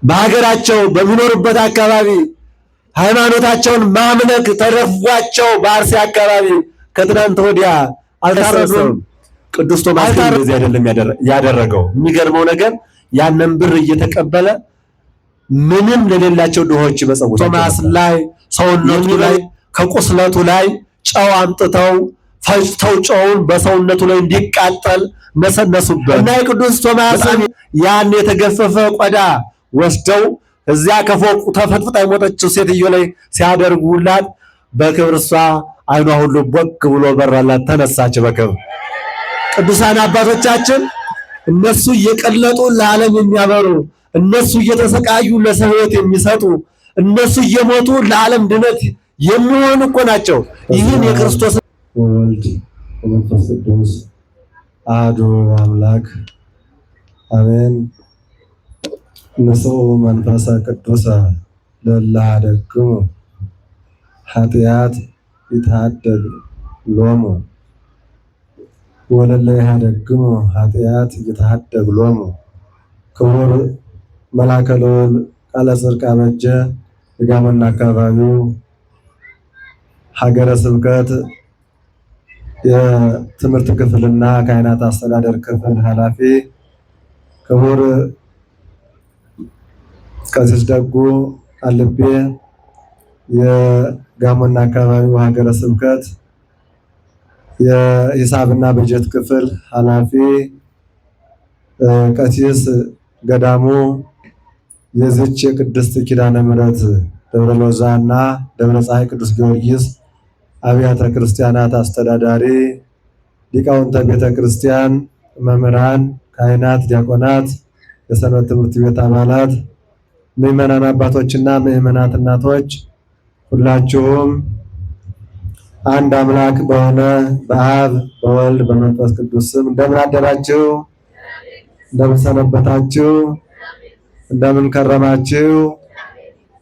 በሀገራቸው በሚኖሩበት አካባቢ ሃይማኖታቸውን ማምለክ ተደርጓቸው በአርሲ አካባቢ ከትናንት ወዲያ አልታረዱም። ቅዱስ ቶማስ ግን እንደዚህ አይደለም ያደረገው። የሚገርመው ነገር ያንን ብር እየተቀበለ ምንም ለሌላቸው ድሆች መጸወት። ቶማስ ላይ ሰውነቱ ላይ ከቁስለቱ ላይ ጨው አምጥተው ፈጭተው ጨውን በሰውነቱ ላይ እንዲቃጠል ነሰነሱበት እና የቅዱስ ቶማስ ያን የተገፈፈ ቆዳ ወስደው እዚያ ከፎቁ ተፈጥፍጣ የሞተችው ሴትዮ ላይ ሲያደርጉላት በክብር እሷ አይኗ ሁሉ ቦግ ብሎ በራላት፣ ተነሳች በክብር። ቅዱሳን አባቶቻችን እነሱ እየቀለጡ ለዓለም የሚያበሩ፣ እነሱ እየተሰቃዩ ለሰው ሕይወት የሚሰጡ፣ እነሱ እየሞቱ ለዓለም ድነት የሚሆኑ እኮ ናቸው። ይህን የክርስቶስ ወልድ ወመንፈስ ቅዱስ አሐዱ አምላክ አሜን። ንስኡ መንፈሰ ቅዱስ ለእለ ኀደግሙ ኃጢአት ይትሐደግ ሎሙ ወለእለ ኢኀደግሙ ኃጢአት ይትሐደግ ሎሙ። ክቡር መልአከ ልዑል ቃለ ጽድቅ አበጀ የጋሞና አካባቢው ሀገረ ስብከት የትምህርት ክፍልና ካህናት አስተዳደር ክፍል ኃላፊ፣ ክቡር ቀሲስ ደጉ አልቤ የጋሞና አካባቢው ሀገረ ስብከት የሂሳብና በጀት ክፍል ኃላፊ፣ ቀሲስ ገዳሙ የዚች የቅድስት ኪዳነ ምሕረት ደብረ ሎዛ እና ደብረ ፀሐይ ቅዱስ ጊዮርጊስ አብያተ ክርስቲያናት አስተዳዳሪ፣ ሊቃውንተ ቤተ ክርስቲያን፣ መምህራን፣ ካህናት፣ ዲያቆናት፣ የሰንበት ትምህርት ቤት አባላት፣ ምዕመናን አባቶችና ምዕመናት እናቶች ሁላችሁም አንድ አምላክ በሆነ በአብ በወልድ በመንፈስ ቅዱስ ስም እንደምን አደራችሁ? እንደምን ሰነበታችሁ? እንደምን ከረማችሁ?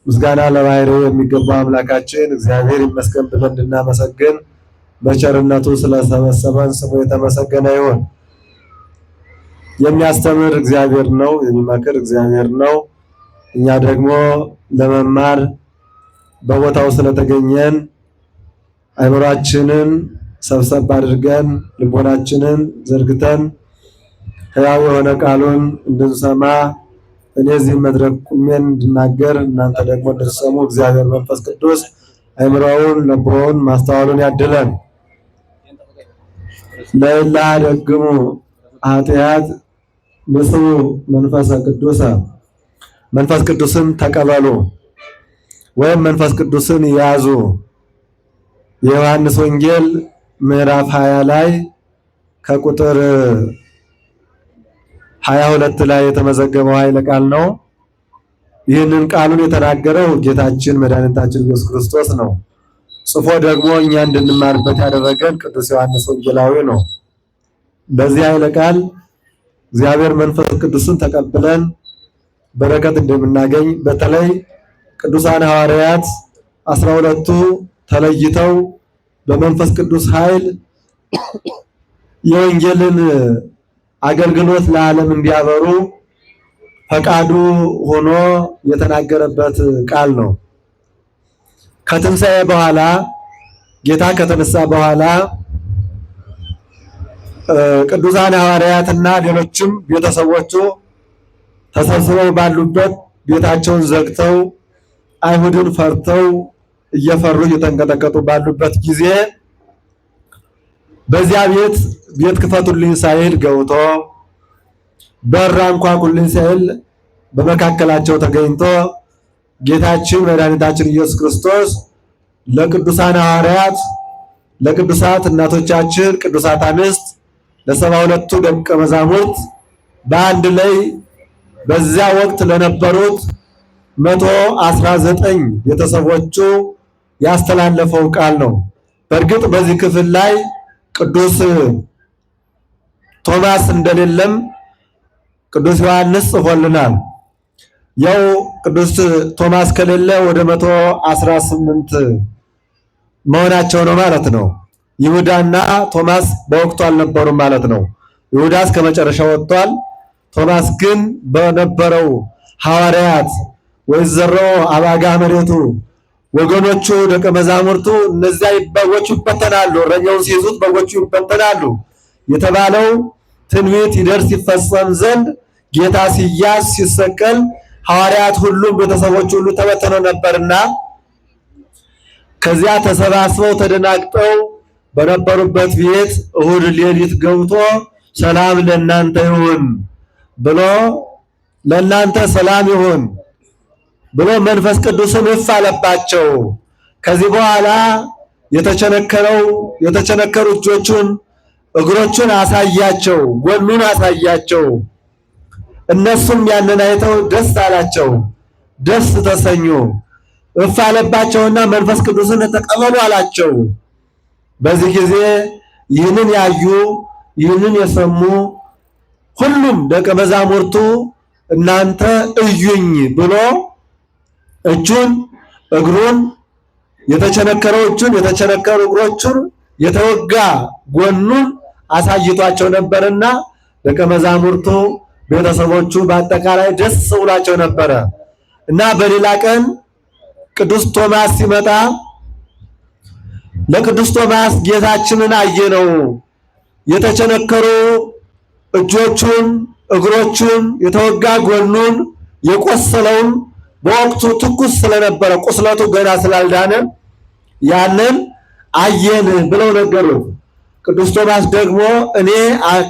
ምስጋና ለባሕርዩ የሚገባው አምላካችን እግዚአብሔር ይመስገን ብለን እንድናመሰግን በቸርነቱ ስለሰበሰበን ስሙ የተመሰገነ ይሁን። የሚያስተምር እግዚአብሔር ነው፣ የሚመክር እግዚአብሔር ነው። እኛ ደግሞ ለመማር በቦታው ስለተገኘን አእምሯችንን ሰብሰብ አድርገን ልቦናችንን ዘርግተን ሕያው የሆነ ቃሉን እንድንሰማ እኔ እዚህ መድረክ ቁሜ እንድናገር እናንተ ደግሞ እንድትሰሙ እግዚአብሔር መንፈስ ቅዱስ አእምሮውን ልቦውን ማስተዋሉን ያድለን። ለእለ ኀደግሙ ኃጢአት ንስኡ መንፈሰ ቅዱስ፣ መንፈስ ቅዱስን ተቀበሉ ወይም መንፈስ ቅዱስን ያዙ። የዮሐንስ ወንጌል ምዕራፍ 20 ላይ ከቁጥር 22 ላይ የተመዘገበው ኃይለ ቃል ነው። ይህንን ቃሉን የተናገረው ጌታችን መድኃኒታችን ኢየሱስ ክርስቶስ ነው። ጽፎ ደግሞ እኛ እንድንማርበት ያደረገን ቅዱስ ዮሐንስ ወንጌላዊ ነው። በዚህ ኃይለ ቃል እግዚአብሔር መንፈስ ቅዱስን ተቀብለን በረከት እንደምናገኝ፣ በተለይ ቅዱሳን ሐዋርያት 12ቱ ተለይተው በመንፈስ ቅዱስ ኃይል የወንጌልን አገልግሎት ለዓለም እንዲያበሩ ፈቃዱ ሆኖ የተናገረበት ቃል ነው። ከትንሣኤ በኋላ ጌታ ከተነሳ በኋላ ቅዱሳን ሐዋርያትና ሌሎችም ቤተሰቦቹ ተሰብስበው ባሉበት ቤታቸውን ዘግተው አይሁድን ፈርተው እየፈሩ እየተንቀጠቀጡ ባሉበት ጊዜ በዚያ ቤት ክፈቱልኝ ሳይል ገብቶ በር አንኳኩልኝ ሳይል በመካከላቸው ተገኝቶ ጌታችን መድኃኒታችን ኢየሱስ ክርስቶስ ለቅዱሳን ሐዋርያት፣ ለቅዱሳት እናቶቻችን ቅዱሳት አንስት፣ ለ72ቱ ደቀ መዛሙርት በአንድ ላይ በዚያ ወቅት ለነበሩት 119 ቤተሰቦቹ ያስተላለፈው ቃል ነው። በእርግጥ በዚህ ክፍል ላይ ቅዱስ ቶማስ እንደሌለም ቅዱስ ዮሐንስ ጽፎልናል። ያው ቅዱስ ቶማስ ከሌለ ወደ 118 መሆናቸው ነው ማለት ነው። ይሁዳና ቶማስ በወቅቱ አልነበሩም ማለት ነው። ይሁዳ እስከ መጨረሻው ወጥቷል። ቶማስ ግን በነበረው ሐዋርያት ወይዘሮ አባጋ መሬቱ ወገኖቹ ደቀ መዛሙርቱ እነዚያ በጎቹ ይበተናሉ፣ እረኛውን ሲይዙት በጎቹ ይበተናሉ የተባለው ትንቢት ይደርስ ይፈጸም ዘንድ ጌታ ሲያዝ ሲሰቀል ሐዋርያት ሁሉም ቤተሰቦች ሁሉ ተበተነው ነበርና ከዚያ ተሰባስበው ተደናግጠው በነበሩበት ቤት እሁድ ሌሊት ገብቶ ሰላም ለእናንተ ይሁን ብሎ ለእናንተ ሰላም ይሁን ብሎ መንፈስ ቅዱስን እፍ አለባቸው። ከዚህ በኋላ የተቸነከሩ እጆቹን እግሮቹን አሳያቸው፣ ጎኑን አሳያቸው። እነሱም ያንን አይተው ደስ አላቸው፣ ደስ ተሰኙ። እፍ አለባቸውና መንፈስ ቅዱስን ተቀበሉ አላቸው። በዚህ ጊዜ ይህንን ያዩ ይህንን የሰሙ ሁሉም ደቀ መዛሙርቱ እናንተ እዩኝ ብሎ እጁን እግሩን የተቸነከረው እጁን የተቸነከሩ እግሮቹን የተወጋ ጎኑን አሳይቷቸው ነበርና ደቀ መዛሙርቱ ቤተሰቦቹ በአጠቃላይ ደስ ብሏቸው ነበረ እና በሌላ ቀን ቅዱስ ቶማስ ሲመጣ ለቅዱስ ቶማስ ጌታችንን አየነው። የተቸነከሩ እጆቹን እግሮቹን የተወጋ ጎኑን የቆሰለውን በወቅቱ ትኩስ ስለነበረ ቁስለቱ ገና ስላልዳነ ያንን አየን ብለው ነገሩት። ቅዱስ ቶማስ ደግሞ እኔ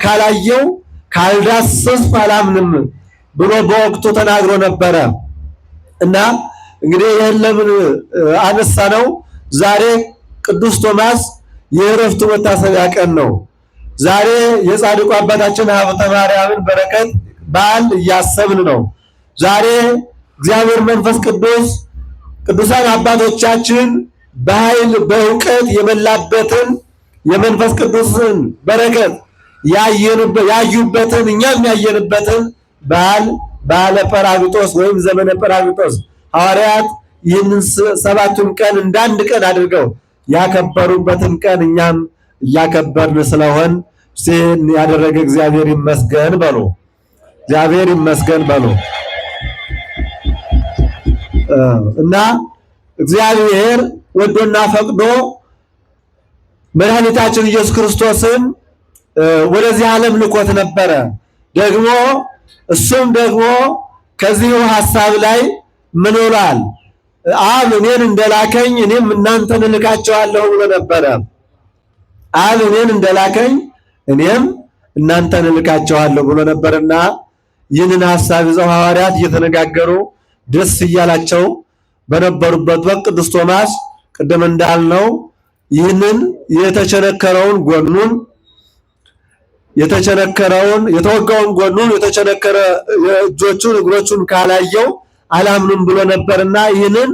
ካላየው ካልዳሰስኩ አላምንም ብሎ በወቅቱ ተናግሮ ነበረ እና እንግዲህ ይህን ለምን አነሳ ነው? ዛሬ ቅዱስ ቶማስ የዕረፍቱ መታሰቢያ ቀን ነው። ዛሬ የጻድቁ አባታችን ሀብተ ማርያምን በረከት በዓል እያሰብን ነው። ዛሬ እግዚአብሔር መንፈስ ቅዱስ ቅዱሳን አባቶቻችን በኃይል በእውቀት የመላበትን የመንፈስ ቅዱስን በረከት ያዩበትን እኛም ያየንበትን በዓለ ጰራቅሊጦስ ወይም ዘመነ ጰራቅሊጦስ ሐዋርያት ይህንን ሰባቱን ቀን እንዳንድ ቀን አድርገው ያከበሩበትን ቀን እኛም እያከበርን ስለሆን ያደረገ እግዚአብሔር ይመስገን በሉ። እግዚአብሔር ይመስገን በሉ እና እግዚአብሔር ወዶና ፈቅዶ መድኃኒታችን ኢየሱስ ክርስቶስን ወደዚህ ዓለም ልኮት ነበረ። ደግሞ እሱም ደግሞ ከዚሁ ሐሳብ ላይ ምን ይላል? አብ እኔን እንደላከኝ እኔም እናንተን እልካቸዋለሁ ብሎ ነበረ። አብ እኔን እንደላከኝ እኔም እናንተን እልካቸዋለሁ ብሎ ነበርና ይህንን ሐሳብ ይዘው ሐዋርያት እየተነጋገሩ ደስ እያላቸው በነበሩበት ወቅት ቅዱስ ቶማስ ቅድም እንዳልነው ይህንን የተቸነከረውን ጎኑን የተወጋውን ጎኑን የተቸነከረ እጆቹን እግሮቹን ካላየው አላምንም ብሎ ነበርና ይህንን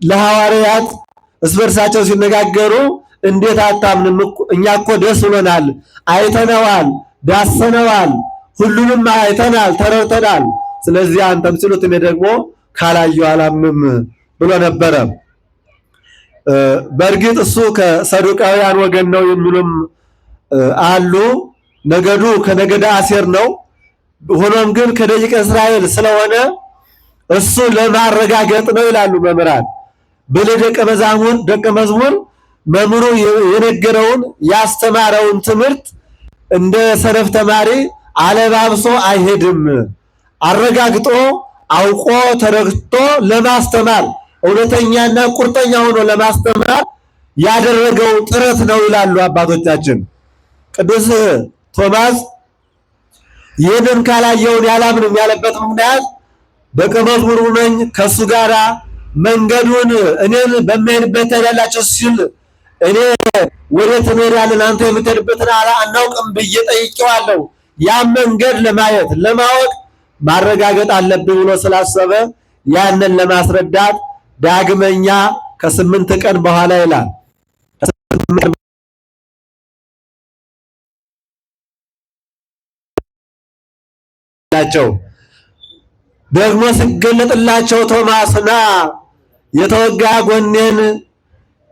ለሐዋርያት እስበርሳቸው ሲነጋገሩ እንዴት አታምንም? እኛ እኮ ደስ ብሎናል፣ አይተነዋል፣ ዳሰነዋል፣ ሁሉንም አይተናል፣ ተረድተናል። ስለዚህ አንተም ሲሉት እኔ ደግሞ ካላየው አላምንም ብሎ ነበረ። በእርግጥ እሱ ከሰዱቃውያን ወገን ነው የሚሉም አሉ። ነገዱ ከነገደ አሴር ነው። ሆኖም ግን ከደቂቀ እስራኤል ስለሆነ እሱ ለማረጋገጥ ነው ይላሉ መምህራን። ብልህ ደቀ መዝሙር መምህሩ የነገረውን ያስተማረውን ትምህርት እንደ ሰነፍ ተማሪ አለባብሶ አይሄድም። አረጋግጦ አውቆ ተረድቶ ለማስተማር እውነተኛና ቁርጠኛ ሆኖ ለማስተማር ያደረገው ጥረት ነው ይላሉ አባቶቻችን። ቅዱስ ቶማስ ይህንን ካላየውን ያላምንም ያለበት ምክንያት ደቀ መዝሙሩ ነኝ ከሱ ጋር መንገዱን እኔን በሚሄድበት ትሄዳላችሁ ሲል እኔ ወዴት እንሄዳለን አንተ የምትሄድበትን አናውቅም ብዬ ጠይቄዋለሁ። ያን መንገድ ለማየት ለማወቅ ማረጋገጥ አለብኝ ብሎ ስላሰበ ያንን ለማስረዳት ዳግመኛ ከ8 ቀን በኋላ ይላል ናቸው ደግሞ ሲገለጥላቸው ቶማስና የተወጋ ጎኔን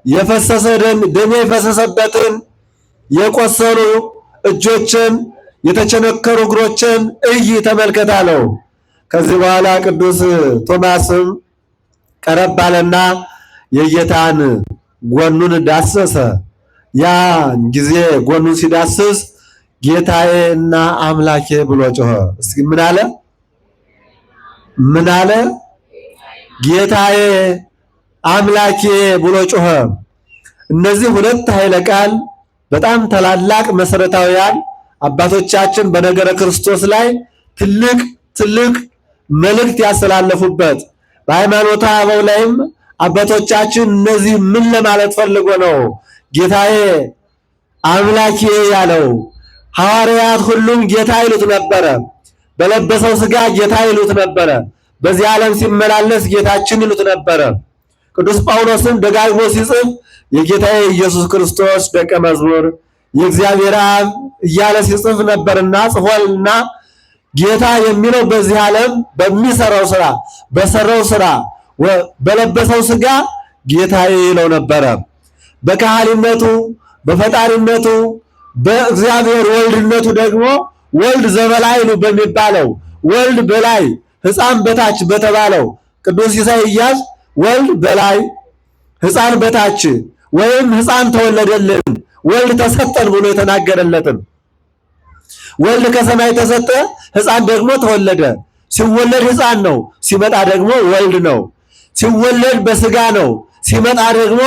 የፈሰሰ ደም የፈሰሰበትን የቆሰሉ እጆችን የተቸነከሩ እግሮችን እይ ተመልከታለው። ከዚህ በኋላ ቅዱስ ቶማስም ቀረብ አለና የጌታን ጎኑን ዳሰሰ። ያን ጊዜ ጎኑን ሲዳስስ ጌታዬና አምላኬ ብሎ ጮኸ። እስኪ ምን አለ? ምን አለ? ጌታዬ አምላኬ ብሎ ጮኸ። እነዚህ ሁለት ኃይለ ቃል በጣም ታላላቅ መሰረታዊያን አባቶቻችን በነገረ ክርስቶስ ላይ ትልቅ መልእክት ያስተላለፉበት በሃይማኖተ አበው ላይም አባቶቻችን እነዚህ ምን ለማለት ፈልጎ ነው ጌታዬ አምላኬ ያለው? ሐዋርያት ሁሉም ጌታ ይሉት ነበረ። በለበሰው ሥጋ ጌታ ይሉት ነበረ። በዚህ ዓለም ሲመላለስ ጌታችን ይሉት ነበረ። ቅዱስ ጳውሎስም ደጋግሞ ሲጽፍ የጌታዬ ኢየሱስ ክርስቶስ ደቀ መዝሙር የእግዚአብሔር አብ እያለ ሲጽፍ ነበርና ጽፏልና ጌታ የሚለው በዚህ ዓለም በሚሰራው ስራ በሰራው ስራ በለበሰው ሥጋ ጌታዬ ይለው ነበረ። በካህሊነቱ በፈጣሪነቱ በእግዚአብሔር ወልድነቱ ደግሞ ወልድ ዘበላይሉ በሚባለው ወልድ በላይ ሕፃን በታች በተባለው ቅዱስ ኢሳይያስ ወልድ በላይ ሕፃን በታች ወይም ሕፃን ተወለደልን ወልድ ተሰጠን ብሎ የተናገረለትን ወልድ ከሰማይ ተሰጠ፣ ሕፃን ደግሞ ተወለደ። ሲወለድ ሕፃን ነው፣ ሲመጣ ደግሞ ወልድ ነው። ሲወለድ በሥጋ ነው፣ ሲመጣ ደግሞ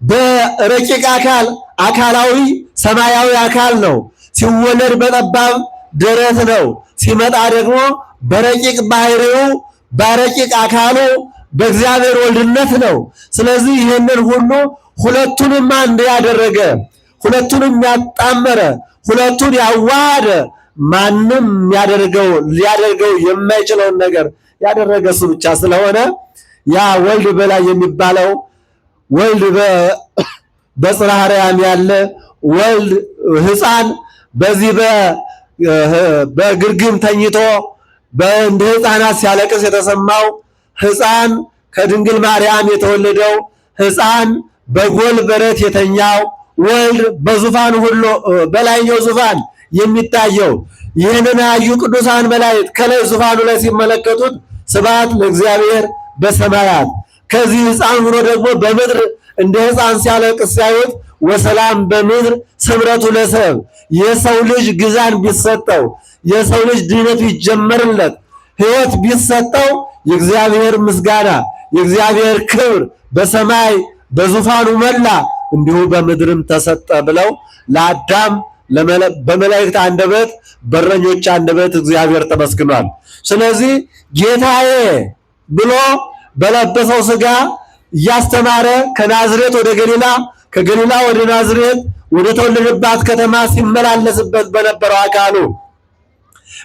በረቂቅ አካላዊ ሰማያዊ አካል ነው። ሲወለድ በጠባብ ደረት ነው፣ ሲመጣ ደግሞ በረቂቅ ባህሪው በረቂቅ አካሉ በእግዚአብሔር ወልድነት ነው። ስለዚህ ይህንን ሁሉ ሁለቱንም አንድ ያደረገ ሁለቱንም ያጣመረ ሁለቱን ያዋሃደ ማንም ሊያደርገው የማይችለውን ነገር ያደረገ እሱ ብቻ ስለሆነ ያ ወልድ በላይ የሚባለው ወልድ በጽርሐ አርያም ያለ ወልድ ሕፃን በዚህ በግርግም ተኝቶ እንደ ሕፃናት ሲያለቅስ የተሰማው ሕፃን ከድንግል ማርያም የተወለደው ሕፃን በጎል በረት የተኛው ወልድ በዙፋን ሁሉ በላይኛው ዙፋን የሚታየው ይህንን ያዩ ቅዱሳን መላእክት ከላይ ዙፋኑ ላይ ሲመለከቱት ስብሐት ለእግዚአብሔር በሰማያት ከዚህ ሕፃን ሆኖ ደግሞ በምድር እንደ ሕፃን ሲያለቅስ ሲያዩት ወሰላም በምድር ስምረቱ ለሰብ የሰው ልጅ ግዛን ቢሰጠው የሰው ልጅ ድነት ቢጀመርለት ሕይወት ቢሰጠው የእግዚአብሔር ምስጋና የእግዚአብሔር ክብር በሰማይ በዙፋኑ መላ እንዲሁ በምድርም ተሰጠ ብለው ለአዳም በመላእክት አንደበት በረኞች አንደበት እግዚአብሔር ተመስግኗል። ስለዚህ ጌታዬ ብሎ በለበሰው ሥጋ እያስተማረ ከናዝሬት ወደ ገሊላ ከገሊላ ወደ ናዝሬት ወደ ተወለደባት ከተማ ሲመላለስበት በነበረው አካሉ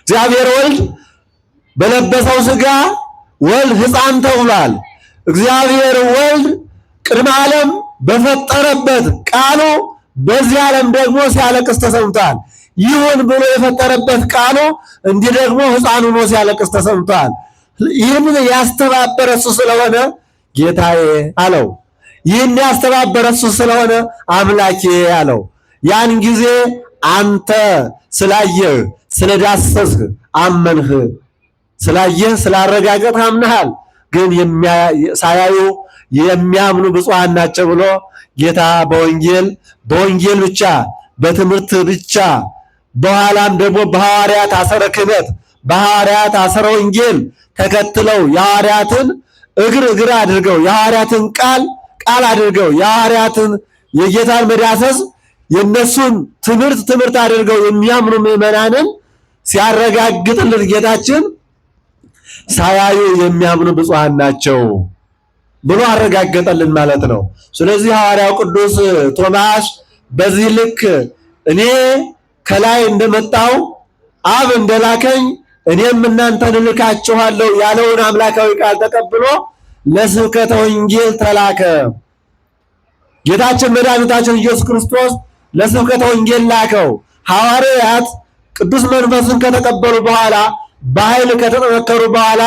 እግዚአብሔር ወልድ በለበሰው ሥጋ ወልድ ሕፃን ተብሏል። እግዚአብሔር ወልድ ቅድመ ዓለም በፈጠረበት ቃሉ በዚህ ዓለም ደግሞ ሲያለቅስ ተሰምቷል። ይሁን ብሎ የፈጠረበት ቃሉ እንዲህ ደግሞ ሕፃን ሆኖ ሲያለቅስ ተሰምቷል። ይህንን ያስተባበረ እሱ ስለሆነ ጌታዬ አለው። ይህን ያስተባበረ እሱ ስለሆነ አምላኬ አለው። ያን ጊዜ አንተ ስላየህ ስለዳሰስህ አመንህ፣ ስላየህ ስላረጋገጥህ አምነሃል። ግን ሳያዩ የሚያምኑ ብፁዓን ናቸው ብሎ ጌታ በወንጌል ብቻ በትምህርት ብቻ በኋላም ደግሞ በሐዋርያት አሰረ ክህነት በሐዋርያት አሰረ ወንጌል ተከትለው የሐዋርያትን እግር አድርገው የሐዋርያትን ቃል አድርገው የሐዋርያትን የጌታን መዳሰስ የነሱን ትምህርት አድርገው የሚያምኑ ምዕመናንን ሲያረጋግጥልን ጌታችን ሳያዩ የሚያምኑ ብፁዓን ናቸው ብሎ አረጋገጠልን ማለት ነው። ስለዚህ ሐዋርያው ቅዱስ ቶማስ በዚህ ልክ እኔ ከላይ እንደመጣው አብ እንደላከኝ እኔም እናንተን እልካችኋለሁ ያለውን አምላካዊ ቃል ተቀብሎ ለስብከተ ወንጌል ተላከ። ጌታችን መድኃኒታችን ኢየሱስ ክርስቶስ ለስብከተ ወንጌል ላከው። ሐዋርያት ቅዱስ መንፈስን ከተቀበሉ በኋላ በኃይል ከተጠመከሩ በኋላ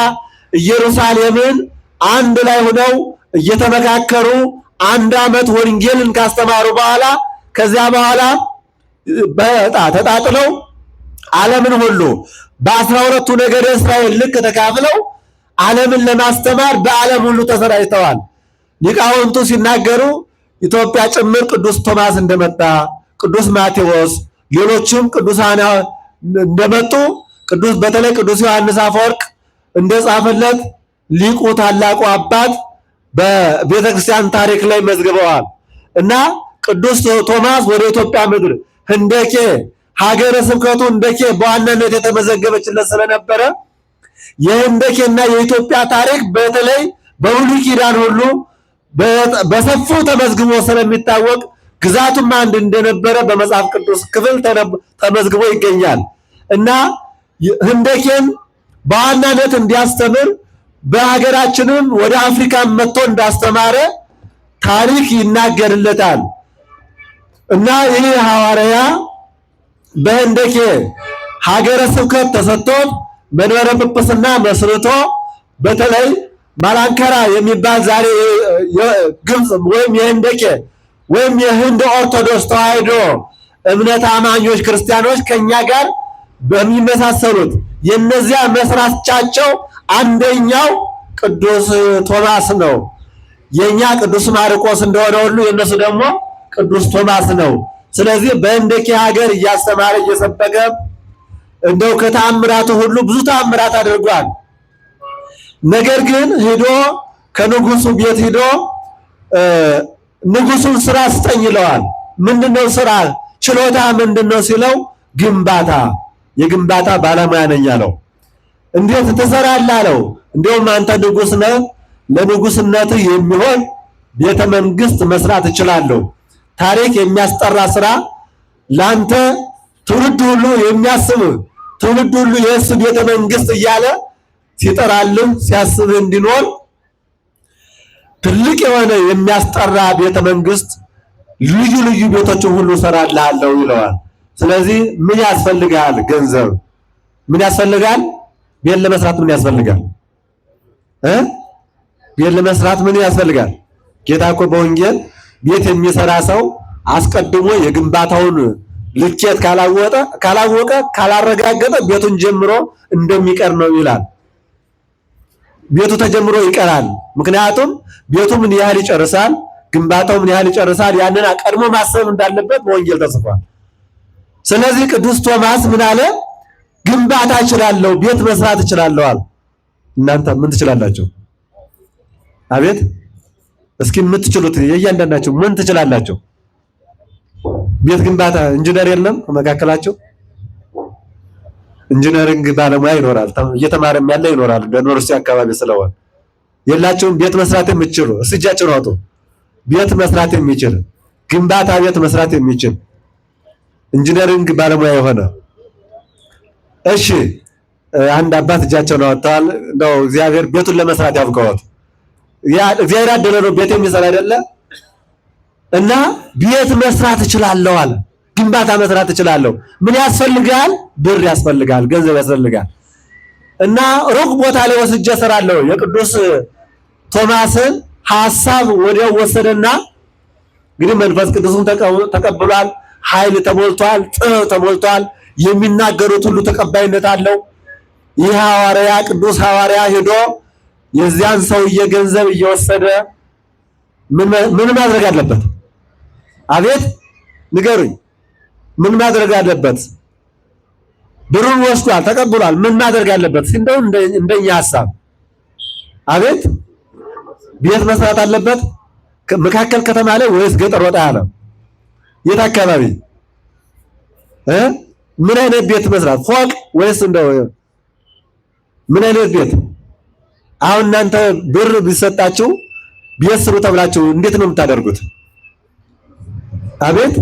ኢየሩሳሌምን አንድ ላይ ሆነው እየተመካከሩ 1 ዓመት ወንጌልን ካስተማሩ በኋላ ከዚያ በኋላ በዕጣ ተጣጥለው ዓለምን ሁሉ በ12ቱ ነገደ እስራኤል ልክ ተካፍለው ዓለምን ለማስተማር በዓለም ሁሉ ተሰራጭተዋል። ሊቃውንቱ ሲናገሩ ኢትዮጵያ ጭምር ቅዱስ ቶማስ እንደመጣ፣ ቅዱስ ማቴዎስ፣ ሌሎችም ቅዱሳን እንደመጡ በተለይ ቅዱስ ዮሐንስ አፈወርቅ እንደጻፈለት ሊቁ ታላቁ አባት በቤተክርስቲያን ታሪክ ላይ መዝግበዋል። እና ቅዱስ ቶማስ ወደ ኢትዮጵያ ምድር ህንደኬ ሀገረ ስብከቱ ህንደኬ በዋናነት የተመዘገበችለት ስለነበረ የህንደኬና የኢትዮጵያ ታሪክ በተለይ በብሉይ ኪዳን ሁሉ በሰፊው ተመዝግቦ ስለሚታወቅ ግዛቱም አንድ እንደነበረ በመጽሐፍ ቅዱስ ክፍል ተመዝግቦ ይገኛል። እና ህንደኬን በዋናነት እንዲያስተምር በሀገራችንም ወደ አፍሪካ መጥቶ እንዳስተማረ ታሪክ ይናገርለታል። እና ይህ ሐዋርያ በህንደኬ ሀገረ ስብከት ተሰጥቶት መንበረ ጵጵስና መስርቶ በተለይ ማላንከራ የሚባል ዛሬ ግብጽ ወይም የህንደኬ ወይም የህንድ ኦርቶዶክስ ተዋሕዶ እምነት አማኞች ክርስቲያኖች ከኛ ጋር በሚመሳሰሉት የነዚያ መስራቻቸው አንደኛው ቅዱስ ቶማስ ነው። የኛ ቅዱስ ማርቆስ እንደሆነ ሁሉ የነሱ ደግሞ ቅዱስ ቶማስ ነው። ስለዚህ በህንደኬ ሀገር እያስተማረ እየሰበከ እንደው ከተአምራቱ ሁሉ ብዙ ተአምራት አድርጓል። ነገር ግን ሄዶ ከንጉሱ ቤት ሄዶ ንጉሱን ስራ ስጠኝ ይለዋል። ምንድነው ስራ ችሎታ ምንድነው ሲለው ግንባታ የግንባታ ባለሙያ ነኝ አለው። እንዴት ትሰራለህ አለው። እንደውም አንተ ንጉስ ነህ፣ ለንጉስነትህ የሚሆን ቤተ መንግስት መስራት እችላለሁ። ታሪክ የሚያስጠራ ስራ ላንተ ትውልድ ሁሉ የሚያስብ ትውልድ ሁሉ የእሱ ቤተ መንግስት እያለ ሲጠራልህ ሲያስብህ እንዲኖር ትልቅ የሆነ የሚያስጠራ ቤተ መንግስት ልዩ ልዩ ቤቶችን ሁሉ እሰራልሃለሁ ይለዋል። ስለዚህ ምን ያስፈልጋል? ገንዘብ። ምን ያስፈልጋል? ቤት ለመስራት ምን ያስፈልጋል? ቤት ለመስራት ምን ያስፈልጋል? ጌታ እኮ በወንጌል ቤት የሚሰራ ሰው አስቀድሞ የግንባታውን ልኬት ካላወቀ ካላረጋገጠ ቤቱን ጀምሮ እንደሚቀር ነው ይላል። ቤቱ ተጀምሮ ይቀራል። ምክንያቱም ቤቱ ምን ያህል ይጨርሳል፣ ግንባታው ምን ያህል ይጨርሳል፣ ያንን ቀድሞ ማሰብ እንዳለበት በወንጌል ተጽፏል። ስለዚህ ቅዱስ ቶማስ ምን አለ? ግንባታ እችላለሁ፣ ቤት መስራት እችላለሁ አለ። እናንተ ምን ትችላላችሁ? አቤት እስኪ የምትችሉት የእያንዳንዳችሁ ምን ትችላላችሁ? ቤት ግንባታ ኢንጂነር የለም መካከላችሁ? ኢንጂነሪንግ ባለሙያ ይኖራል፣ እየተማረም ያለ ይኖራል። በዩኒቨርሲቲ አካባቢ ስለሆነ የላችሁም? ቤት መስራት የምትችሉ እስኪ እጃችሁን አውጡ። ቤት መስራት የሚችል ግንባታ ቤት መስራት የሚችል ኢንጂነሪንግ ባለሙያ የሆነ እሺ፣ አንድ አባት እጃቸውን አወጥተዋል። እንደው እግዚአብሔር ቤቱን ለመስራት ያብቃዎት። እግዚአብሔር ያደለ ነው ቤት የሚሰራ አይደለ? እና ቤት መስራት እችላለሁ አለ። ግንባታ መስራት እችላለሁ። ምን ያስፈልጋል? ብር ያስፈልጋል፣ ገንዘብ ያስፈልጋል። እና ሩቅ ቦታ ላይ ወስጄ እሰራለሁ። የቅዱስ ቶማስን ሐሳብ ወዲያው ወሰደና እንግዲህ መንፈስ ቅዱስን ተቀብሏል፣ ኃይል ተሞልቷል፣ ጥበብ ተሞልቷል። የሚናገሩት ሁሉ ተቀባይነት አለው። ይህ ሐዋርያ ቅዱስ ሐዋርያ ሄዶ የዚያን ሰውዬ ገንዘብ እየወሰደ ምን ማድረግ አለበት? አቤት ንገሩኝ። ምን ማድረግ አለበት? ብሩን ወስዷል፣ ተቀብሏል። ምን ማድረግ አለበት? እንደው እንደኛ ሐሳብ አቤት ቤት መስራት አለበት። መካከል ከተማ ላይ ወይስ ገጠር ወጣ ያለ? የት አካባቢ? ምን አይነት ቤት መስራት? ፎቅ ወይስ እንደው ምን አይነት ቤት? አሁን እናንተ ብር ቢሰጣችሁ ቤት ስሩ ተብላችሁ እንዴት ነው የምታደርጉት? አቤት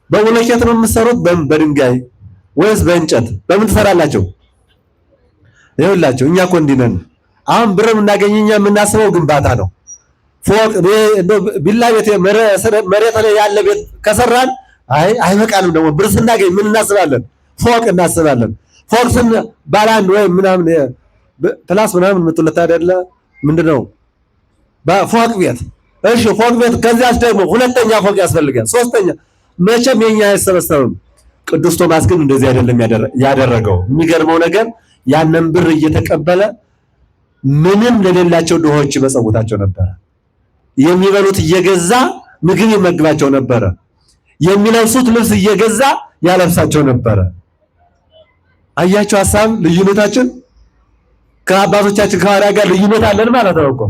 በብሎኬት ነው የምትሰሩት? በድንጋይ ወይስ በእንጨት? በምን ትሰራላችሁ? ይኸውላችሁ እኛ እኮ እንዲህ ነን። አሁን ብር የምናገኘኛ የምናስበው ግንባታ ነው። ፎቅ ቢላ ቤት መሬት ላይ ያለ ቤት ከሰራን አይበቃንም። ደግሞ ብር ስናገኝ ምን እናስባለን? ፎቅ እናስባለን። ፎቅ ባለ አንድ ወይ ምናምን ፕላስ ምናምን የምትሉት አይደለ? ምንድነው ፎቅ ቤት? እሺ ፎቅ ቤት። ከዚያስ ደግሞ ሁለተኛ ፎቅ ያስፈልጋል፣ ሶስተኛ። መቼም የኛ አይሰበሰብም። ቅዱስ ቶማስ ግን እንደዚህ አይደለም ያደረገው። የሚገርመው ነገር ያንን ብር እየተቀበለ ምንም ለሌላቸው ድሆች ይመጸውታቸው ነበር። የሚበሉት እየገዛ ምግብ ይመግባቸው ነበር። የሚለብሱት ልብስ እየገዛ ያለብሳቸው ነበር። አያቸው ሐሳብ ልዩነታችን ከአባቶቻችን ከሐዋርያት ጋር ልዩነት አለን ማለት ነው እኮ።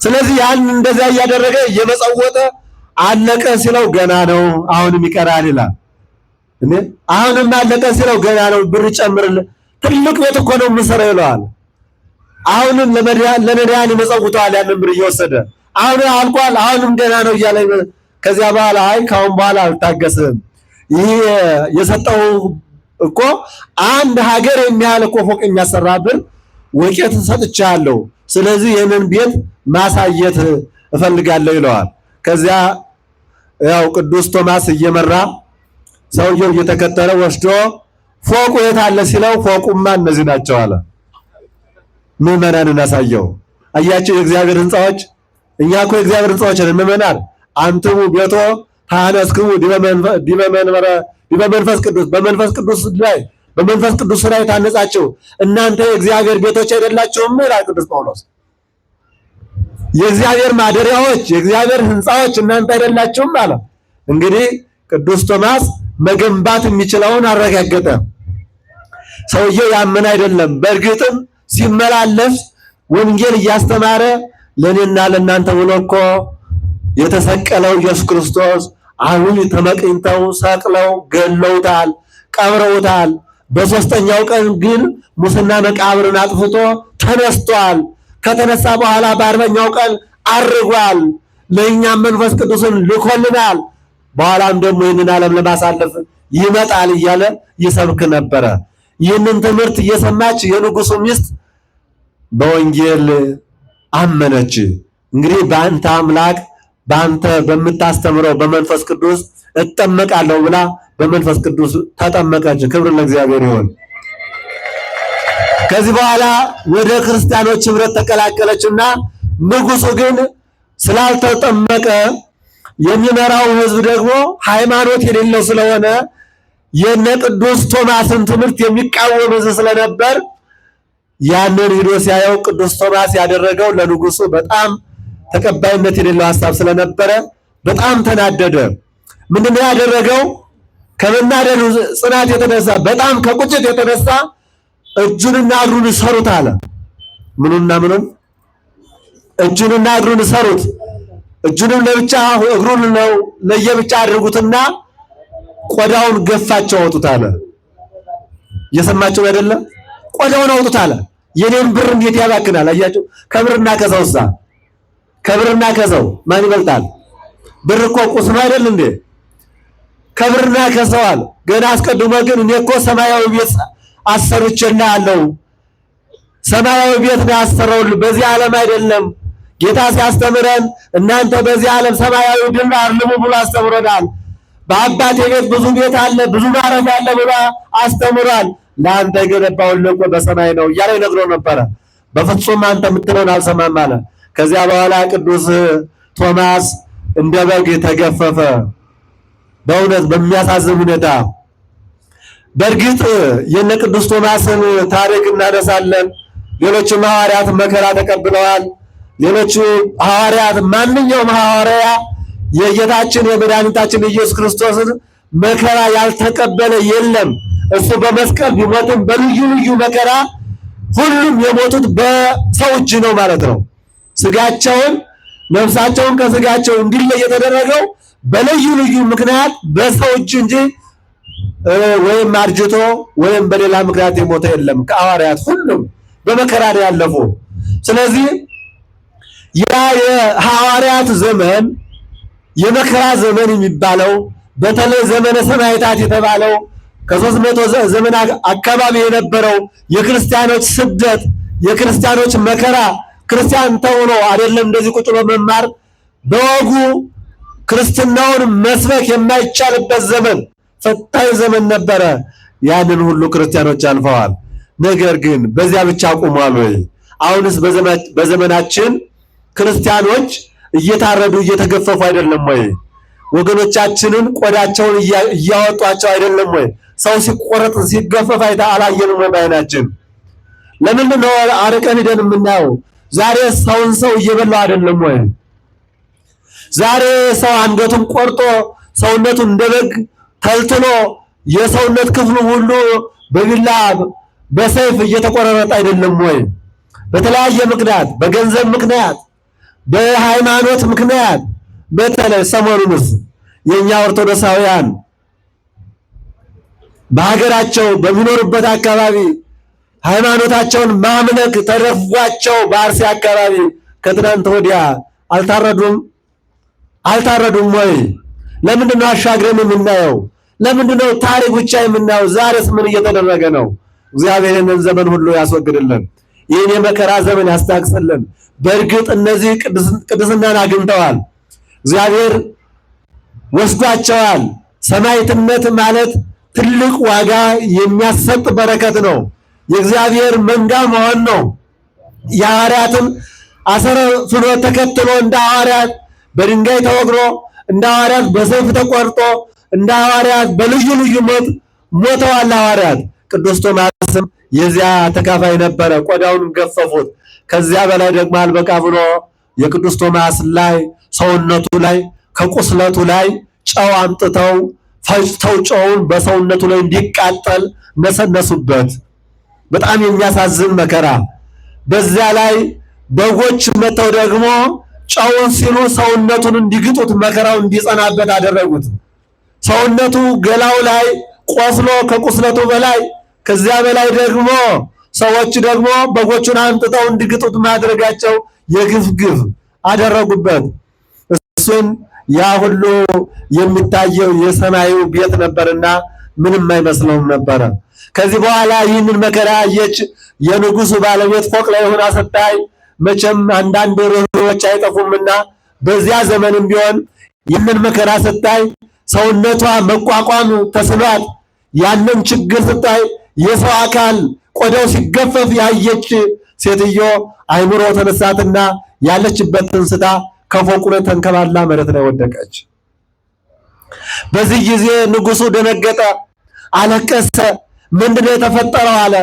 ስለዚህ ያን እንደዛ እያደረገ እየመጸወተ አለቀ ሲለው ገና ነው አሁንም ይቀራል ይላል። አሁንም አለቀ ሲለው ገና ነው ብር ጨምርልህ ትልቅ ቤት እኮ ነው የምሰራው ይለዋል። አሁንም ለነዳያን ይመጸውተዋል ያንን ብር እየወሰደ አሁን አልቋል አሁንም ገና ነው እያለ ከዚያ በኋላ አይ ካሁን በኋላ አልታገስም ይሄ የሰጠው እኮ አንድ ሀገር የሚያህል እኮ ፎቅ የሚያሰራ ብር ወቄት ሰጥቻለሁ፣ ስለዚህ ይህንን ቤት ማሳየት እፈልጋለሁ ይለዋል። ከዚያ ያው ቅዱስ ቶማስ እየመራ ሰውየው እየተከተለ ወስዶ ፎቁ የት አለ ሲለው ፎቁማ እነዚህ ናቸው አለ። ምዕመናንን አሳየው። አያቸው የእግዚአብሔር ሕንጻዎች፣ እኛ እኮ የእግዚአብሔር ሕንጻዎች ነን ምዕመናን። አንትሙ ቤቶ ታነስክሙ ዲበ መንፈስ ቅዱስ፣ በመንፈስ ቅዱስ ላይ በመንፈስ ቅዱስ ላይ ታነጻችሁ እናንተ የእግዚአብሔር ቤቶች አይደላችሁም ይላል ቅዱስ ጳውሎስ። የእግዚአብሔር ማደሪያዎች የእግዚአብሔር ሕንጻዎች እናንተ አይደላችሁም አለ። እንግዲህ ቅዱስ ቶማስ መገንባት የሚችለውን አረጋገጠ። ሰውየው ያመነ አይደለም። በእርግጥም ሲመላለስ ወንጌል እያስተማረ ለኔና ለእናንተ ብሎ እኮ የተሰቀለው ኢየሱስ ክርስቶስ አሁን ተመቅኝተው ሰቅለው ገለውታል፣ ቀብረውታል። በሶስተኛው ቀን ግን ሙስና መቃብርን አጥፍቶ ተነስቷል። ከተነሳ በኋላ በአርበኛው ቀን አርጓል። ለእኛም መንፈስ ቅዱስን ልኮልናል። በኋላም ደግሞ ይህንን ዓለም ለማሳለፍ ይመጣል እያለ ይሰብክ ነበረ። ይህንን ትምህርት እየሰማች የንጉሱ ሚስት በወንጌል አመነች። እንግዲህ በአንተ አምላክ በአንተ በምታስተምረው በመንፈስ ቅዱስ እጠመቃለሁ ብላ በመንፈስ ቅዱስ ተጠመቀች። ክብር ለእግዚአብሔር ይሁን። ከዚህ በኋላ ወደ ክርስቲያኖች ህብረት ተቀላቀለችና ንጉሱ ግን ስላልተጠመቀ የሚመራው ህዝብ ደግሞ ሃይማኖት የሌለው ስለሆነ የነ ቅዱስ ቶማስን ትምህርት የሚቃወም ህዝብ ስለነበር ያንን ሄዶ ሲያየው ቅዱስ ቶማስ ያደረገው ለንጉሱ በጣም ተቀባይነት የሌለው ሐሳብ ስለነበረ በጣም ተናደደ። ምንድነው ያደረገው? ከመናደዱ ጽናት የተነሳ በጣም ከቁጭት የተነሳ እጁንና እግሩን ሰሩት አለ። ምኑና ምኑን? እጁንና እግሩን ሰሩት። እጁንም ለብቻ እግሩን ነው ለየብቻ አድርጉትና ቆዳውን ገፋቸው አውጡት አለ። እየሰማችሁ አይደለም? ቆዳውን አውጡት አለ። የኔን ብር እንዴት ያባክናል? አያችሁ? ከብርና ከሰውሳ ከብርና ከሰው ማን ይበልጣል? ብር እኮ ቁስ ነው አይደል እንዴ? ከብርና ከሰው አለ። ገና አስቀድሞ ግን እኔ እኮ ሰማያዊ ቤት አሰርቼልሃለሁ፣ ሰማያዊ ቤት ነው ያሰራሁልህ፣ በዚህ ዓለም አይደለም። ጌታ ሲያስተምረን እናንተ በዚህ ዓለም ሰማያዊ ድል አርልሙ ብሎ አስተምሮናል። በአባቴ ቤት ብዙ ቤት አለ፣ ብዙ ማረፊያ አለ ብሎ አስተምሯል። ለአንተ የገነባሁልህ እኮ በሰማይ ነው እያለ ይነግረው ነበረ። በፍጹም አንተ የምትለውን አልሰማም አለ። ከዚያ በኋላ ቅዱስ ቶማስ እንደ በግ ተገፈፈ። በእውነት በሚያሳዝን ሁኔታ። በእርግጥ የነ ቅዱስ ቶማስን ታሪክ እናነሳለን። ሌሎችም ሐዋርያት መከራ ተቀብለዋል። ሌሎቹ ሐዋርያት ማንኛውም ሐዋርያ የጌታችን የመድኃኒታችን ኢየሱስ ክርስቶስን መከራ ያልተቀበለ የለም። እሱ በመስቀል ቢሞትም በልዩ ልዩ መከራ ሁሉም የሞቱት በሰው እጅ ነው ማለት ነው። ስጋቸውን ነፍሳቸውን ከስጋቸው እንዲለይ የተደረገው በልዩ ልዩ ምክንያት በሰው እጅ እንጂ ወይም አርጅቶ ወይም በሌላ ምክንያት የሞተ የለም። ከሐዋርያት ሁሉም በመከራ ያለፉ። ስለዚህ ያ የሐዋርያት ዘመን የመከራ ዘመን የሚባለው በተለይ ዘመነ ሰማዕታት የተባለው ከ300 ዘመን አካባቢ የነበረው የክርስቲያኖች ስደት፣ የክርስቲያኖች መከራ፣ ክርስቲያን ተውሎ አይደለም እንደዚህ ቁጭ በመማር በወጉ ክርስትናውን መስበክ የማይቻልበት ዘመን ፈታኝ ዘመን ነበረ። ያንን ሁሉ ክርስቲያኖች አልፈዋል። ነገር ግን በዚያ ብቻ ቆሟል ወይ? አሁንስ በዘመናችን ክርስቲያኖች እየታረዱ እየተገፈፉ አይደለም ወይ? ወገኖቻችንን ቆዳቸውን እያወጧቸው አይደለም ወይ? ሰው ሲቆረጥ ሲገፈፍ አላየንም ወይ በዓይናችን? ለምንድን ነው አርቀን ሄደን የምናየው? ዛሬ ሰውን ሰው እየበላው አይደለም ወይ? ዛሬ ሰው አንገቱን ቆርጦ ሰውነቱን እንደበግ ተልትሎ የሰውነት ክፍሉ ሁሉ በቢላ በሰይፍ እየተቆረጠ አይደለም ወይ? በተለያየ ምክንያት፣ በገንዘብ ምክንያት፣ በሃይማኖት ምክንያት በተለይ ሰሞኑንስ የኛ ኦርቶዶክሳውያን በሀገራቸው በሚኖሩበት አካባቢ ሃይማኖታቸውን ማምለክ ተደርፏቸው በአርሲ አካባቢ ከትናንት ወዲያ አልታረዱም ወይ? ለምንድነው አሻግረን የምናየው? ለምንድነው ታሪክ ብቻ የምናየው? ዛሬስ ምን እየተደረገ ነው? እግዚአብሔር ይህንን ዘመን ሁሉ ያስወግድልን። ይህን የመከራ ዘመን ያስታግስልን። በእርግጥ እነዚህ ቅድስናን አግኝተዋል። እግዚአብሔር ወስዷቸዋል። ሰማዕትነት ማለት ትልቅ ዋጋ የሚያሰጥ በረከት ነው። የእግዚአብሔር መንጋ መሆን ነው። የሐዋርያትን አሰረ ፍኖት ተከትሎ እንደ ሐዋርያት በድንጋይ ተወግሮ፣ እንደ ሐዋርያት በሰይፍ ተቆርጦ፣ እንደ ሐዋርያት በልዩ ልዩ ሞት ሞተዋል ሐዋርያት። ቅዱስ ቶማስም የዚያ ተካፋይ ነበረ። ቆዳውን ገፈፉት። ከዚያ በላይ ደግሞ አልበቃ ብሎ የቅዱስ ቶማስ ላይ ሰውነቱ ላይ ከቁስለቱ ላይ ጨው አምጥተው ፈጭተው ጨውን በሰውነቱ ላይ እንዲቃጠል ነሰነሱበት። በጣም የሚያሳዝን መከራ። በዚያ ላይ በጎች መተው ደግሞ ጨውን ሲሉ ሰውነቱን እንዲግጡት መከራው እንዲጸናበት አደረጉት። ሰውነቱ ገላው ላይ ቆስሎ ከቁስለቱ በላይ ከዚያ በላይ ደግሞ ሰዎች ደግሞ በጎቹን አምጥተው እንዲግጡት ማድረጋቸው የግፍ ግፍ አደረጉበት። እሱን ያ ሁሉ የሚታየው የሰማዩ ቤት ነበርና ምንም አይመስለውም ነበረ። ከዚህ በኋላ ይህንን መከራ ያየች የንጉሱ ባለቤት ፎቅ ላይ ሆና ስታይ መቼም አንዳንድ ርኅሩኆች አይጠፉምና በዚያ ዘመንም ቢሆን ይህንን መከራ ስታይ ሰውነቷ መቋቋም ተስኗት ያንን ችግር ስታይ የሰው አካል ቆዳው ሲገፈፍ ያየች ሴትዮ አይምሮ ተነሳትና ያለችበትን ስታ ከፎቁ ላይ ተንከባላ መሬት ላይ ወደቀች። በዚህ ጊዜ ንጉሱ ደነገጠ፣ አለቀሰ። ምንድነው የተፈጠረው አለ።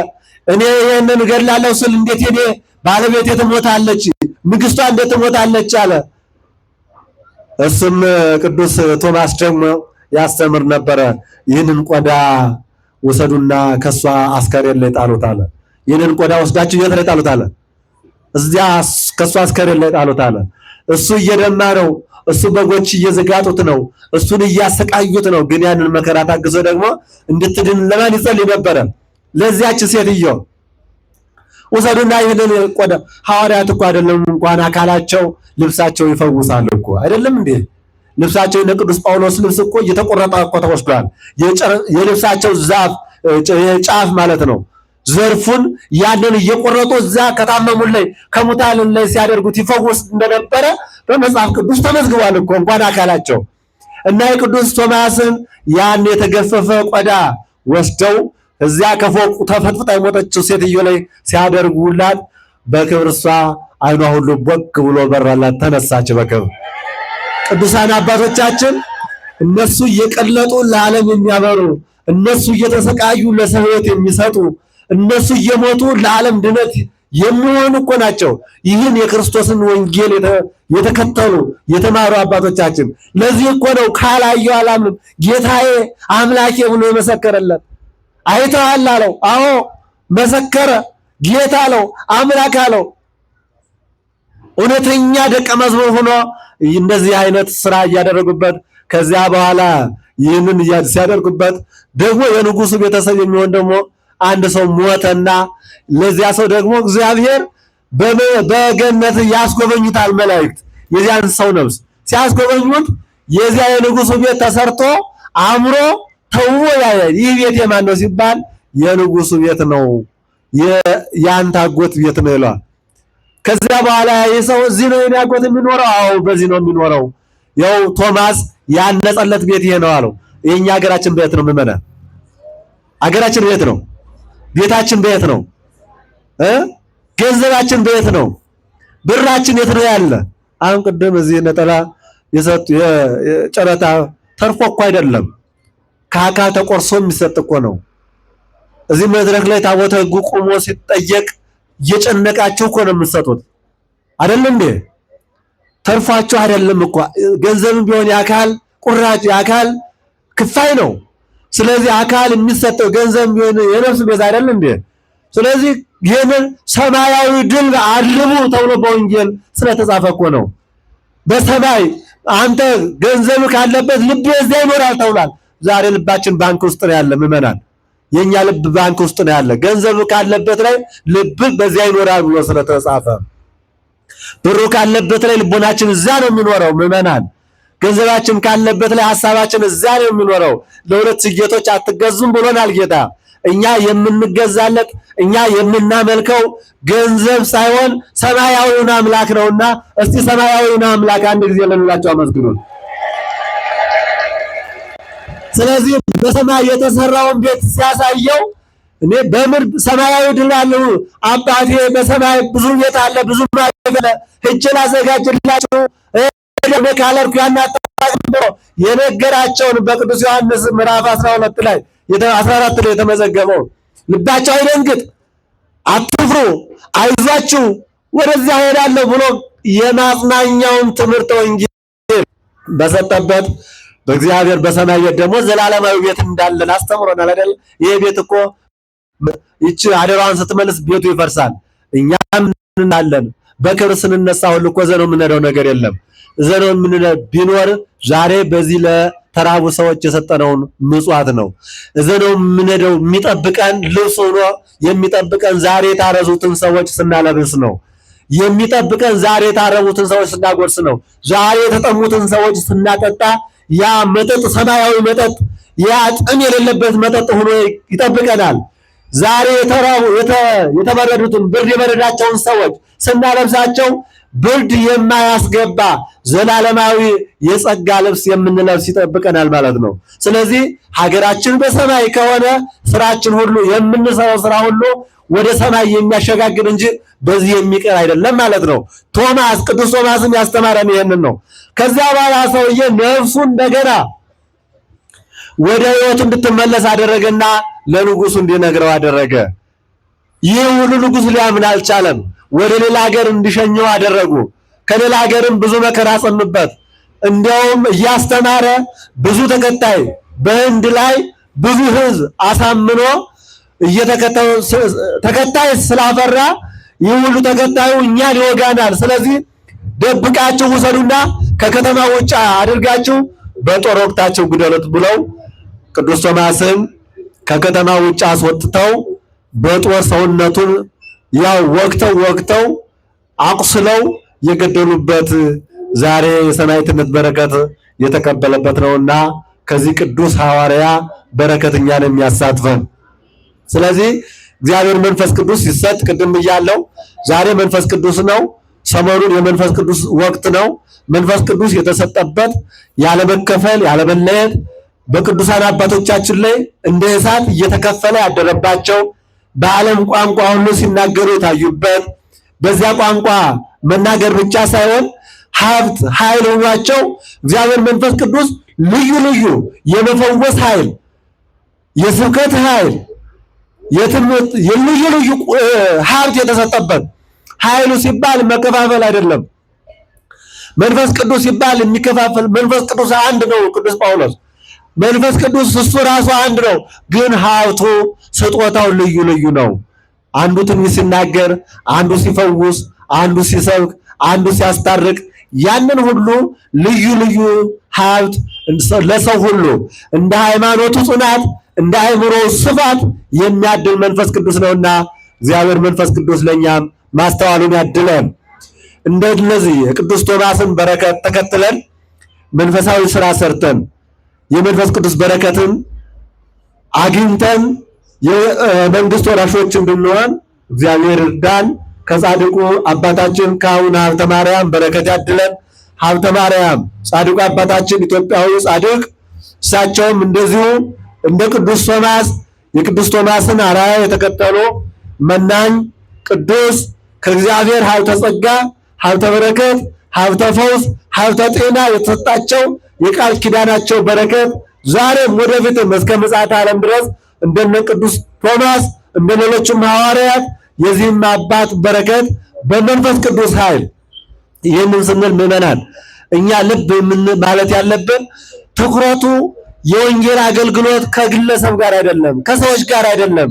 እኔ ይሄንን ገላለሁ ስል እንዴት እኔ ባለቤቴ ትሞታለች፣ ንግስቷ እንዴት ትሞታለች አለ። እሱም ቅዱስ ቶማስ ደግሞ ያስተምር ነበረ። ይህንን ቆዳ ወሰዱና ከሷ አስከሬን ላይ ጣሉት አለ። ይህንን ቆዳ ወስዳችሁ የት ላይ ጣሉት አለ? እዚያ ከሷ አስከሬን ላይ ጣሉት አለ። እሱ እየደማ ነው። እሱ በጎች እየዘጋጡት ነው። እሱን እያሰቃዩት ነው። ግን ያንን መከራ ታግሶ ደግሞ እንድትድን ለማን ይጸልይ ነበረ? ለዚያች ሴትዮ ወሰዱና ይህንን ቆዳ። ሐዋርያት እኮ አይደለም እንኳን አካላቸው ልብሳቸው ይፈውሳል እኮ አይደለም እንዴ? ልብሳቸው የነ ቅዱስ ጳውሎስ ልብስ እኮ እየተቆረጠ እኮ ተወስዷል። የልብሳቸው ጫፍ ማለት ነው። ዘርፉን ያንን እየቆረጡ እዛ ከታመሙን ላይ ከሙታን ላይ ሲያደርጉት ይፈውስ እንደነበረ በመጽሐፍ ቅዱስ ተመዝግቧል እኮ እንኳን አካላቸው። እና የቅዱስ ቶማስን ያን የተገፈፈ ቆዳ ወስደው እዚያ ከፎቁ ተፈጥፍጣ የሞተችው ሴትዮ ላይ ሲያደርጉላት በክብር እሷ አይኗ ሁሉ ቦግ ብሎ በራላት፣ ተነሳች በክብር። ቅዱሳን አባቶቻችን እነሱ እየቀለጡ ለዓለም የሚያበሩ፣ እነሱ እየተሰቃዩ ለሰው ሕይወት የሚሰጡ፣ እነሱ እየሞቱ ለዓለም ድነት የሚሆኑ እኮ ናቸው። ይህን የክርስቶስን ወንጌል የተከተሉ የተማሩ አባቶቻችን። ለዚህ እኮ ነው ካላየሁ አላምንም ጌታዬ አምላኬ ብሎ የመሰከረለት። አይተሃል አለው። አዎ መሰከረ። ጌታ አለው፣ አምላክ አለው። እውነተኛ ደቀ መዝሙር ሆኖ እንደዚህ አይነት ስራ እያደረጉበት ከዚያ በኋላ ይህንን ሲያደርጉበት ደግሞ የንጉሱ ቤተሰብ የሚሆን ደግሞ አንድ ሰው ሞተና ለዚያ ሰው ደግሞ እግዚአብሔር በገነት ያስጎበኙታል መላእክት። የዚያን ሰው ነፍስ ሲያስጎበኙት የዚያ የንጉሱ ቤት ተሰርቶ አምሮ ተውቦ ያያል። ይህ ቤት የማን ነው ሲባል የንጉሱ ቤት ነው፣ የአንተ አጎት ቤት ነው ይላል። ከዚያ በኋላ ይህ ሰው እዚህ ነው የኔ አጎት የሚኖረው? አዎ በዚህ ነው የሚኖረው። ያው ቶማስ ያነጸለት ቤት ይሄ ነው አለው። የኛ ሀገራችን ቤት ነው ምመና፣ ሀገራችን ቤት ነው፣ ቤታችን ቤት ነው፣ ገንዘባችን ቤት ነው፣ ብራችን የት ነው ያለ? አሁን ቅድም እዚህ ነጠላ የጨረታ ተርፎ እኮ አይደለም፣ ከአካል ተቆርሶ የሚሰጥ እኮ ነው። እዚህ መድረክ ላይ ታቦተ ሕጉ ቆሞ ሲጠየቅ እየጨነቃችሁ እኮ ነው የምትሰጡት አይደል እንዴ? ተርፏችሁ አይደለም እኮ። ገንዘብም ቢሆን የአካል ቁራጭ የአካል ክፋይ ነው። ስለዚህ አካል የሚሰጠው ገንዘብ ቢሆን የነፍስ ቤዛ አይደል እንዴ? ስለዚህ ይህንን ሰማያዊ ድል አልሙ ተብሎ በወንጌል ስለተጻፈ እኮ ነው። በሰማይ አንተ ገንዘብ ካለበት ልብ እዚያ ይኖራል ተብሏል። ዛሬ ልባችን ባንክ ውስጥ ነው ያለ ምዕመናን፣ የኛ ልብ ባንክ ውስጥ ነው ያለ። ገንዘብ ካለበት ላይ ልብ በዚያ ይኖራል ብሎ ስለተጻፈ ብሩ ካለበት ላይ ልቦናችን እዛ ነው የሚኖረው ምዕመናን። ገንዘባችን ካለበት ላይ ሐሳባችን እዛ ነው የሚኖረው። ለሁለት ጌቶች አትገዙም ብሎናል ጌታ። እኛ የምንገዛለት እኛ የምናመልከው ገንዘብ ሳይሆን ሰማያዊውን አምላክ ነውና፣ እስቲ ሰማያዊውን አምላክ አንድ ጊዜ ለሁላችሁ አመስግኑት። ስለዚህ በሰማይ የተሰራውን ቤት ሲያሳየው እኔ በምድር ሰማያዊ ድል አለው አባቴ በሰማይ ብዙ ቤት አለ ብዙ ማገለ ሄጄ ላዘጋጅላችሁ ካለርኩ ያናጣጣምቦ የነገራቸውን በቅዱስ ዮሐንስ ምዕራፍ 12 ላይ 14 ላይ የተመዘገበው ልባቸው አይደንግጥ፣ አትፍሩ፣ አይዟችሁ ወደዚያ ሄዳለሁ ብሎ የማጽናኛውን ትምህርት ወንጌል በሰጠበት በእግዚአብሔር በሰማይ ቤት ደግሞ ዘላለማዊ ቤት እንዳለን አስተምሮናል አይደል? ይሄ ቤት እኮ ይቺ አደራዋን ስትመልስ ቤቱ ይፈርሳል፣ እኛም እንናለን። በክብር ስንነሳ ሁሉ እኮ ዘነው የምንሄደው ነገር የለም። ዘነው የምንሄደው ቢኖር ዛሬ በዚህ ለተራቡ ሰዎች የሰጠነውን ምጽዋት ነው። ዘነው የምንሄደው የሚጠብቀን ልብስ ሆኖ የሚጠብቀን ዛሬ የታረዙትን ሰዎች ስናለብስ ነው። የሚጠብቀን ዛሬ የታረቡትን ሰዎች ስናጎርስ ነው። ዛሬ የተጠሙትን ሰዎች ስናጠጣ ያ መጠጥ ሰማያዊ መጠጥ ያ ጥም የሌለበት መጠጥ ሆኖ ይጠብቀናል። ዛሬ የተበረዱትን ብርድ የበረዳቸውን ሰዎች ስናለብሳቸው ብርድ የማያስገባ ዘላለማዊ የጸጋ ልብስ የምንለብስ ይጠብቀናል ማለት ነው። ስለዚህ ሀገራችን በሰማይ ከሆነ ስራችን ሁሉ የምንሰራው ስራ ሁሉ ወደ ሰማይ የሚያሸጋግር እንጂ በዚህ የሚቀር አይደለም ማለት ነው። ቶማስ ቅዱስ ቶማስም ያስተማረን ይሄንን ነው። ከዚያ በኋላ ሰውዬ ነፍሱ እንደገና ወደ ሕይወቱ እንድትመለስ አደረገና ለንጉሱ እንዲነግረው አደረገ። ይህ ሁሉ ንጉስ ሊያምን አልቻለም። ወደ ሌላ ሀገር እንዲሸኘው አደረጉ። ከሌላ ሀገርም ብዙ መከራ ጸኑበት። እንዲያውም እያስተማረ ብዙ ተከታይ በህንድ ላይ ብዙ ህዝብ አሳምኖ ተከታይ ስላፈራ ይህ ሁሉ ተከታዩ እኛን ይወጋናል፣ ስለዚህ ደብቃችሁ ውሰዱና ከከተማ ውጭ አድርጋችሁ በጦር ወቅታችሁ ግደሉት ብለው ቅዱስ ቶማስን ከከተማ ውጭ አስወጥተው በጦር ሰውነቱን ያው ወቅተው አቁስለው የገደሉበት ዛሬ የሰማዕትነት በረከት የተቀበለበት ነውና ከዚህ ቅዱስ ሐዋርያ በረከት እኛን የሚያሳትፈን። ስለዚህ እግዚአብሔር መንፈስ ቅዱስ ሲሰጥ ቅድም ብያለሁ፣ ዛሬ መንፈስ ቅዱስ ነው። ሰሞኑን የመንፈስ ቅዱስ ወቅት ነው። መንፈስ ቅዱስ የተሰጠበት ያለመከፈል ያለመለየት በቅዱሳን አባቶቻችን ላይ እንደ እሳት እየተከፈለ ያደረባቸው በዓለም ቋንቋ ሁሉ ሲናገሩ የታዩበት በዚያ ቋንቋ መናገር ብቻ ሳይሆን ሀብት ኃይል ሆኗቸው እግዚአብሔር መንፈስ ቅዱስ ልዩ ልዩ የመፈወስ ኃይል፣ የስብከት ኃይል፣ የትምህርት የልዩ ልዩ ሀብት የተሰጠበት ኃይሉ ሲባል መከፋፈል አይደለም። መንፈስ ቅዱስ ሲባል የሚከፋፈል መንፈስ ቅዱስ አንድ ነው። ቅዱስ ጳውሎስ መንፈስ ቅዱስ እሱ ራሱ አንድ ነው፣ ግን ሀብቱ ስጦታው ልዩ ልዩ ነው። አንዱ ትንቢት ሲናገር፣ አንዱ ሲፈውስ፣ አንዱ ሲሰብክ፣ አንዱ ሲያስታርቅ፣ ያንን ሁሉ ልዩ ልዩ ሀብት ለሰው ሁሉ እንደ ሃይማኖቱ ጽናት እንደ አእምሮ ስፋት የሚያድል መንፈስ ቅዱስ ነውና እግዚአብሔር መንፈስ ቅዱስ ለኛም ማስተዋሉን ያድለን። እንደነዚህ የቅዱስ ቶማስን በረከት ተከትለን መንፈሳዊ ስራ ሰርተን የመንፈስ ቅዱስ በረከትን አግኝተን የመንግስት ወራሾች እንድንሆን እግዚአብሔር እርዳን። ከጻድቁ አባታችን ከአቡነ ሀብተ ማርያም በረከት ያድለን። ሀብተ ማርያም ጻድቁ አባታችን ኢትዮጵያዊ ጻድቅ፣ እሳቸውም እንደዚሁ እንደ ቅዱስ ቶማስ የቅዱስ ቶማስን አርአያ የተከተሉ መናኝ ቅዱስ ከእግዚአብሔር ሀብተ ጸጋ ሀብተ በረከት ሀብተ ፈውስ፣ ሀብተ ጤና የተሰጣቸው የቃል ኪዳናቸው በረከት ዛሬም ወደፊትም እስከ ምጽአተ ዓለም ድረስ እንደነ ቅዱስ ቶማስ እንደሌሎችም ሐዋርያት የዚህም አባት በረከት በመንፈስ ቅዱስ ኃይል። ይህንን ስንል ምዕመናን እኛ ልብ ማለት ያለብን ትኩረቱ የወንጌል አገልግሎት ከግለሰብ ጋር አይደለም፣ ከሰዎች ጋር አይደለም።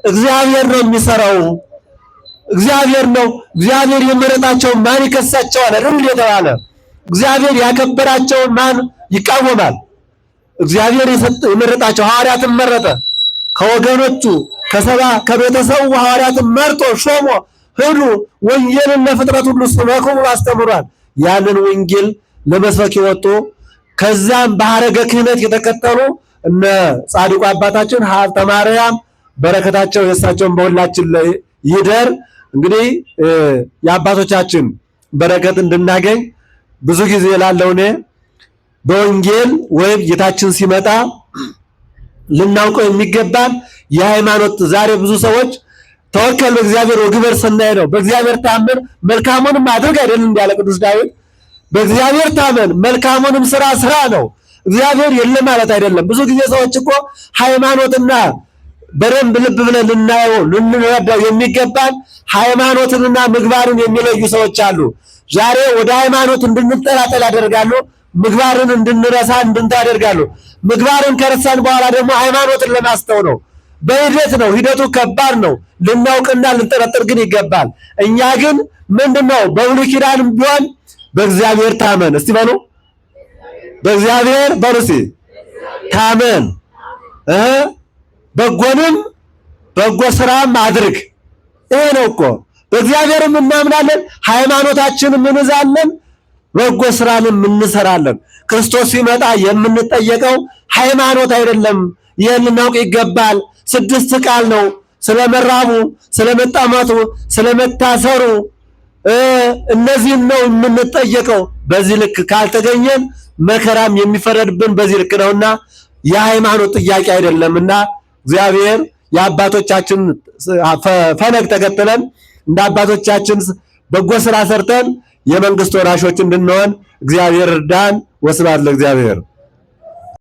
እግዚአብሔር ነው የሚሰራው። እግዚአብሔር ነው። እግዚአብሔር የመረጣቸው ማን ይከሳቸዋል? አይደል የተባለ እግዚአብሔር ያከበራቸው ማን ይቃወማል? እግዚአብሔር የመረጣቸው ሐዋርያትን መረጠ። ከወገኖቹ ከቤተሰቡ ሐዋርያትን መርጦ ሾሞ ሂዱ ወንጌልን ለፍጥረት ሁሉ ስበኩ አስተምሯል። ያንን ወንጌል ለመስበክ የወጡ ከዛም በሐረገ ክህነት የተከተሉ እነ ጻድቁ አባታችን ሀብተ ማርያም በረከታቸው የእሳቸውን በሁላችን ላይ ይደር። እንግዲህ የአባቶቻችን በረከት እንድናገኝ ብዙ ጊዜ ላለው እኔ በወንጌል ወይም ጌታችን ሲመጣ ልናውቀው የሚገባን የሃይማኖት ዛሬ ብዙ ሰዎች ተወከል በእግዚአብሔር ወግበር ሰናይ ነው። በእግዚአብሔር ታመን መልካሙንም አድርግ አይደለም እንዳለ ቅዱስ ዳዊት። በእግዚአብሔር ታመን መልካሙንም ስራ ነው። እግዚአብሔር የለም ማለት አይደለም። ብዙ ጊዜ ሰዎች እኮ ሃይማኖትና በደንብ ልብ ብለን ልናየው ልንረዳው የሚገባን ሃይማኖትንና ምግባርን የሚለዩ ሰዎች አሉ። ዛሬ ወደ ሃይማኖት እንድንጠላጠል ያደርጋሉ። ምግባርን እንድንረሳ እንድንታደርጋሉ። ምግባርን ከረሳን በኋላ ደግሞ ሃይማኖትን ለማስተው ነው። በሂደት ነው። ሂደቱ ከባድ ነው። ልናውቅና ልንጠረጥር ግን ይገባል። እኛ ግን ምንድነው በብሉይ ኪዳንም ቢሆን በእግዚአብሔር ታመን። እስቲ በሉ በእግዚአብሔር በሉ እስቲ ታመን፣ በጎንም በጎ ስራም አድርግ። ይሄ ነው እኮ በእግዚአብሔርም እናምናለን፣ ሃይማኖታችንም እንይዛለን፣ በጎ ስራንም እንሰራለን። ክርስቶስ ሲመጣ የምንጠየቀው ሃይማኖት አይደለም። ይህን ልናውቅ ይገባል። 6 ቃል ነው። ስለመራቡ፣ ስለመጣማቱ፣ ስለመታሰሩ እነዚህን ነው የምንጠየቀው። በዚህ ልክ ካልተገኘን መከራም የሚፈረድብን በዚህ ልክ ነውና የሃይማኖት ጥያቄ አይደለምና እግዚአብሔር የአባቶቻችን ፈለግ ተከትለን እንደ አባቶቻችን በጎ ስራ ሰርተን የመንግስት ወራሾች እንድንሆን እግዚአብሔር እርዳን። ወስብሐት ለእግዚአብሔር።